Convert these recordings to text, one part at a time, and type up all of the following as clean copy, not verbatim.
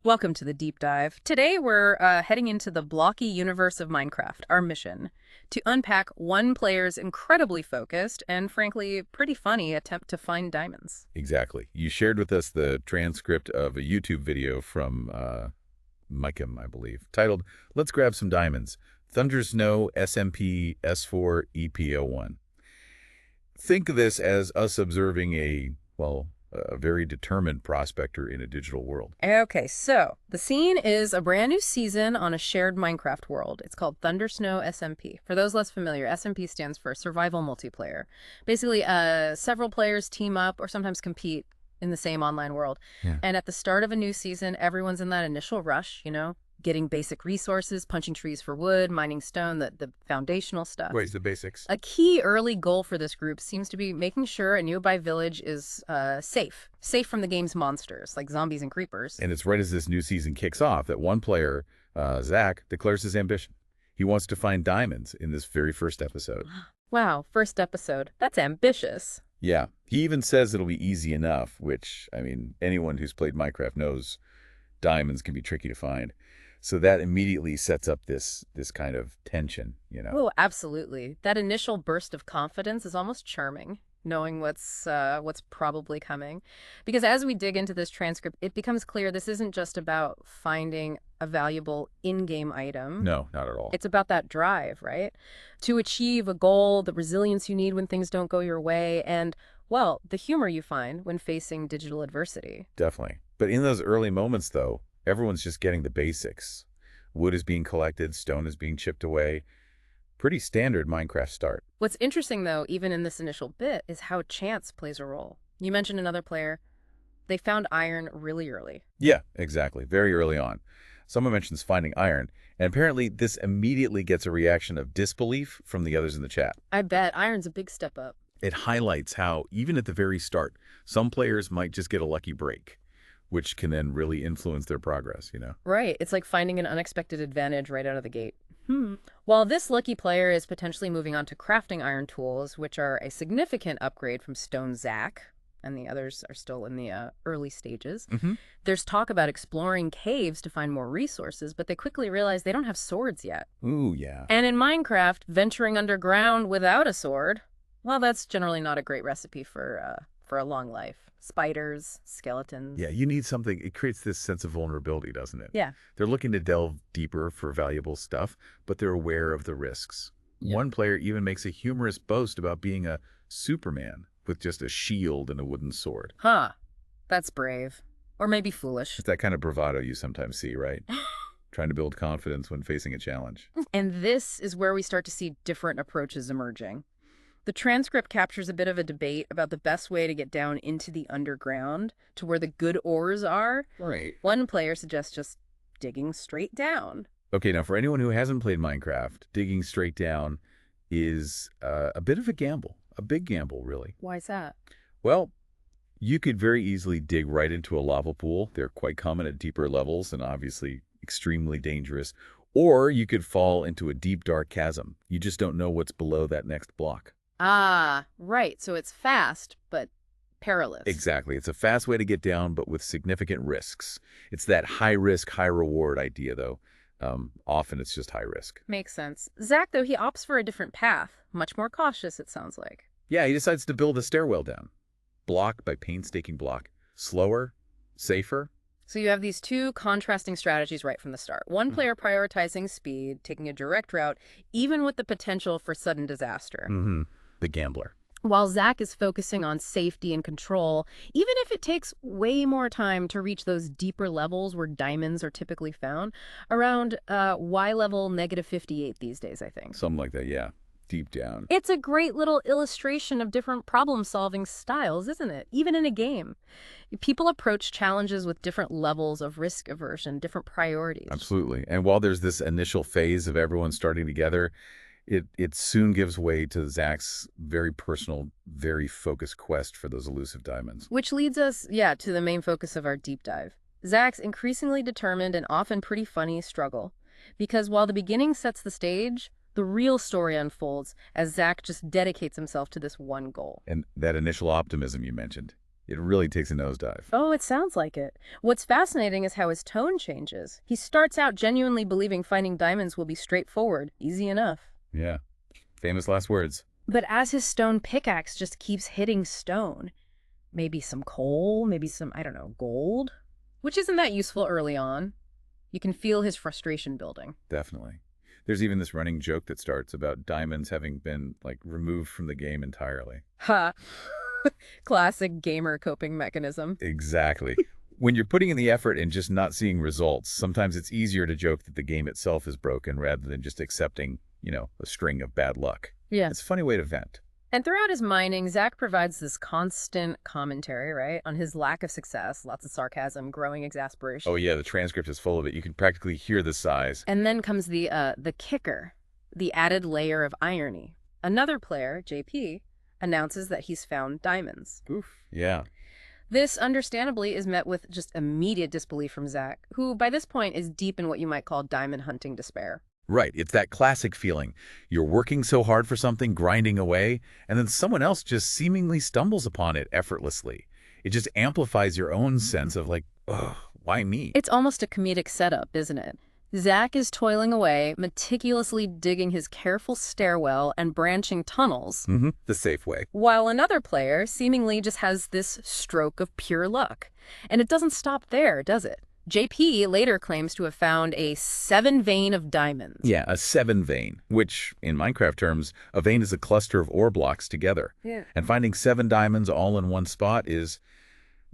Welcome to the deep dive. Today we're heading into the blocky universe of Minecraft, our mission, to unpack one player's incredibly focused and frankly pretty funny attempt to find diamonds. Exactly. You shared with us the transcript of a YouTube video from Mikem, I believe, titled "Let's Grab Some Diamonds: Thunder Snow SMP S4 EP01." Think of this as us observing a very determined prospector in a digital world. Okay, so the scene is a brand new season on a shared Minecraft world. It's called Thunder Snow SMP. For those less familiar, SMP stands for Survival Multiplayer. Basically, several players team up or sometimes compete in the same online world. Yeah. And at the start of a new season, everyone's in that initial rush, getting basic resources, punching trees for wood, mining stone, the foundational stuff. Wait, the basics. A key early goal for this group seems to be making sure a nearby village is safe from the game's monsters, like zombies and creepers. And it's right as this new season kicks off that one player, Zach, declares his ambition. He wants to find diamonds in this very first episode. Wow, first episode. That's ambitious. Yeah, he even says it'll be easy enough, which, I mean, anyone who's played Minecraft knows diamonds can be tricky to find. So that immediately sets up this kind of tension, Oh, absolutely. That initial burst of confidence is almost charming, knowing what's probably coming. Because as we dig into this transcript, it becomes clear this isn't just about finding a valuable in-game item. No, not at all. It's about that drive, right? To achieve a goal, the resilience you need when things don't go your way, and, well, the humor you find when facing digital adversity. Definitely. But in those early moments, though, everyone's just getting the basics. Wood is being collected, stone is being chipped away. Pretty standard Minecraft start. What's interesting, though, even in this initial bit, is how chance plays a role. You mentioned another player. They found iron really early. Yeah, exactly. Very early on. Someone mentions finding iron, and apparently this immediately gets a reaction of disbelief from the others in the chat. I bet iron's a big step up. It highlights how, even at the very start, some players might just get a lucky break, which can then really influence their progress, Right. It's like finding an unexpected advantage right out of the gate. While this lucky player is potentially moving on to crafting iron tools, which are a significant upgrade from Stone Zaq, and the others are still in the early stages, there's talk about exploring caves to find more resources, but they quickly realize they don't have swords yet. Ooh, yeah. And in Minecraft, venturing underground without a sword, well, that's generally not a great recipe for a long life. Spiders, skeletons. Yeah, you need something. It creates this sense of vulnerability, doesn't it? Yeah. They're looking to delve deeper for valuable stuff, but they're aware of the risks. Yeah. One player even makes a humorous boast about being a Superman with just a shield and a wooden sword. Huh. That's brave. Or maybe foolish. It's that kind of bravado you sometimes see, right? Trying to build confidence when facing a challenge. And this is where we start to see different approaches emerging. The transcript captures a bit of a debate about the best way to get down into the underground to where the good ores are. Right. One player suggests just digging straight down. Okay, now for anyone who hasn't played Minecraft, digging straight down is a bit of a gamble. A big gamble, really. Why is that? Well, you could very easily dig right into a lava pool. They're quite common at deeper levels and obviously extremely dangerous. Or you could fall into a deep, dark chasm. You just don't know what's below that next block. Ah, right. So it's fast, but perilous. Exactly. It's a fast way to get down, but with significant risks. It's that high risk, high reward idea, though. Often it's just high risk. Makes sense. Zach, though, he opts for a different path. Much more cautious, it sounds like. Yeah, he decides to build a stairwell down. Block by painstaking block. Slower, safer. So you have these two contrasting strategies right from the start. One player prioritizing speed, taking a direct route, even with the potential for sudden disaster. The gambler. While Zach is focusing on safety and control, even if it takes way more time to reach those deeper levels where diamonds are typically found, around Y level -58 these days, I think. Something like that, yeah. Deep down. It's a great little illustration of different problem-solving styles, isn't it? Even in a game. People approach challenges with different levels of risk aversion, different priorities. Absolutely. And while there's this initial phase of everyone starting together, it soon gives way to Zach's very personal, very focused quest for those elusive diamonds. Which leads us, to the main focus of our deep dive. Zach's increasingly determined and often pretty funny struggle. Because while the beginning sets the stage, the real story unfolds as Zach just dedicates himself to this one goal. And that initial optimism you mentioned, It really takes a nosedive. Oh, it sounds like it. What's fascinating is how his tone changes. He starts out genuinely believing finding diamonds will be straightforward, easy enough. Yeah. Famous last words. But as his stone pickaxe just keeps hitting stone, maybe some coal, maybe some, I don't know, gold, which isn't that useful early on. You can feel his frustration building. Definitely. There's even this running joke that starts about diamonds having been, like, removed from the game entirely. Ha! Classic gamer coping mechanism. Exactly. When you're putting in the effort and just not seeing results, sometimes it's easier to joke that the game itself is broken rather than just accepting, a string of bad luck. Yeah. It's a funny way to vent. And throughout his mining, Zach provides this constant commentary, right, on his lack of success, lots of sarcasm, growing exasperation. Oh yeah, the transcript is full of it. You can practically hear the sighs. And then comes the kicker, the added layer of irony. Another player, JP, announces that he's found diamonds. Oof. Yeah. This, understandably, is met with just immediate disbelief from Zach, who by this point is deep in what you might call diamond hunting despair. Right. It's that classic feeling. You're working so hard for something, grinding away, and then someone else just seemingly stumbles upon it effortlessly. It just amplifies your own sense of like, ugh, why me? It's almost a comedic setup, isn't it? Zach is toiling away, meticulously digging his careful stairwell and branching tunnels, The safe way. while another player seemingly just has this stroke of pure luck. And it doesn't stop there, does it? JP later claims to have found a 7 vein of diamonds. Yeah, a 7 vein, which, in Minecraft terms, a vein is a cluster of ore blocks together. Yeah. And finding 7 diamonds all in one spot is,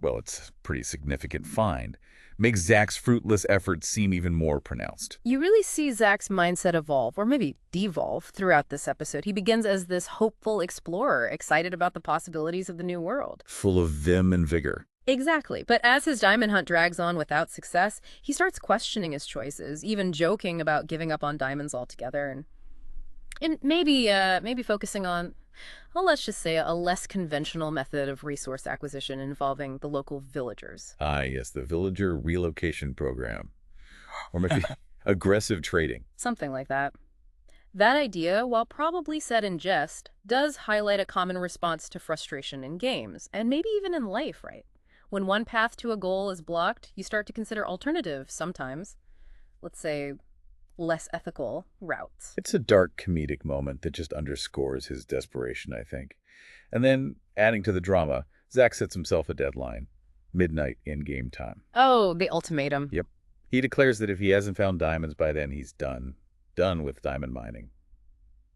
well, it's a pretty significant find. Makes Zach's fruitless efforts seem even more pronounced. You really see Zach's mindset evolve, or maybe devolve, throughout this episode. He begins as this hopeful explorer, excited about the possibilities of the new world. Full of vim and vigor. Exactly. But as his diamond hunt drags on without success, he starts questioning his choices, even joking about giving up on diamonds altogether, and maybe focusing on, well, let's just say a less conventional method of resource acquisition involving the local villagers. Ah, yes, the villager relocation program. Or maybe aggressive trading. Something like that. That idea, while probably said in jest, does highlight a common response to frustration in games, and maybe even in life, right? When one path to a goal is blocked, you start to consider alternatives, sometimes, let's say, less ethical routes. It's a dark comedic moment that just underscores his desperation, I think. And then, adding to the drama, Zach sets himself a deadline. Midnight in-game time. Oh, the ultimatum. Yep. He declares that if he hasn't found diamonds by then, he's done. Done with diamond mining.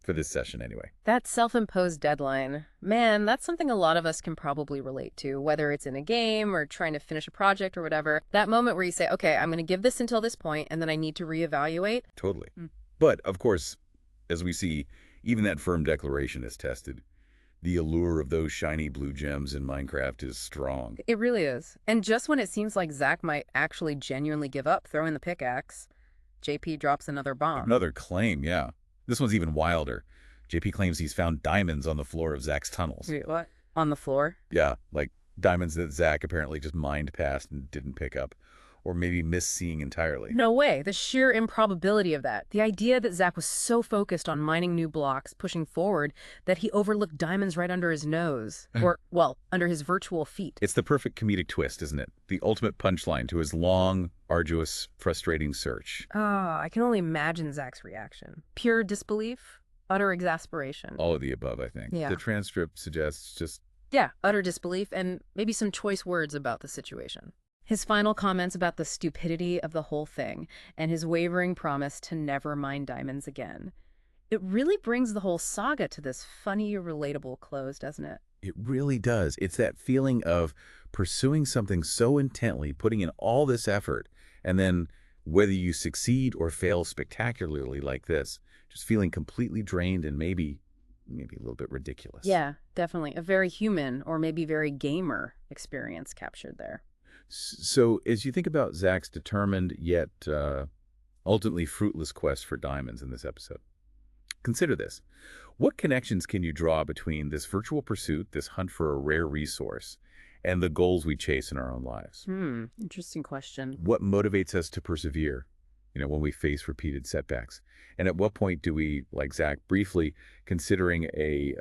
For this session, anyway. That self-imposed deadline, man, that's something a lot of us can probably relate to, whether it's in a game or trying to finish a project or whatever. That moment where you say, okay, I'm going to give this until this point, and then I need to reevaluate. Totally. But, of course, as we see, even that firm declaration is tested. The allure of those shiny blue gems in Minecraft is strong. It really is. And just when it seems like Zach might actually genuinely give up throwing the pickaxe, JP drops another bomb. Another claim, yeah. This one's even wilder. JP claims he's found diamonds on the floor of Zach's tunnels. Wait, what? On the floor? Yeah, like diamonds that Zach apparently just mined past and didn't pick up. Or maybe missed seeing entirely. No way. The sheer improbability of that. The idea that Zach was so focused on mining new blocks, pushing forward, that he overlooked diamonds right under his nose. Or, well, under his virtual feet. It's the perfect comedic twist, isn't it? The ultimate punchline to his long, arduous, frustrating search. I can only imagine Zach's reaction. Pure disbelief, utter exasperation. All of the above, I think. Yeah. The transcript suggests just... Yeah, utter disbelief and maybe some choice words about the situation. His final comments about the stupidity of the whole thing and his wavering promise to never mine diamonds again. It really brings the whole saga to this funny, relatable close, doesn't it? It really does. It's that feeling of pursuing something so intently, putting in all this effort, and then whether you succeed or fail spectacularly like this, just feeling completely drained and maybe a little bit ridiculous. Yeah, definitely. A very human or maybe very gamer experience captured there. So as you think about Zach's determined yet ultimately fruitless quest for diamonds in this episode, consider this. What connections can you draw between this virtual pursuit, this hunt for a rare resource, and the goals we chase in our own lives? Interesting question. What motivates us to persevere? when we face repeated setbacks? And at what point do we, like Zach, briefly considering a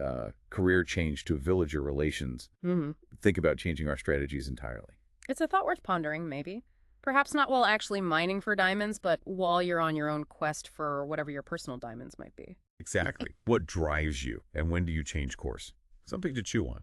career change to villager relations, Hmm. think about changing our strategies entirely? It's a thought worth pondering, maybe. Perhaps not while actually mining for diamonds, but while you're on your own quest for whatever your personal diamonds might be. Exactly. What drives you, and when do you change course? Something to chew on.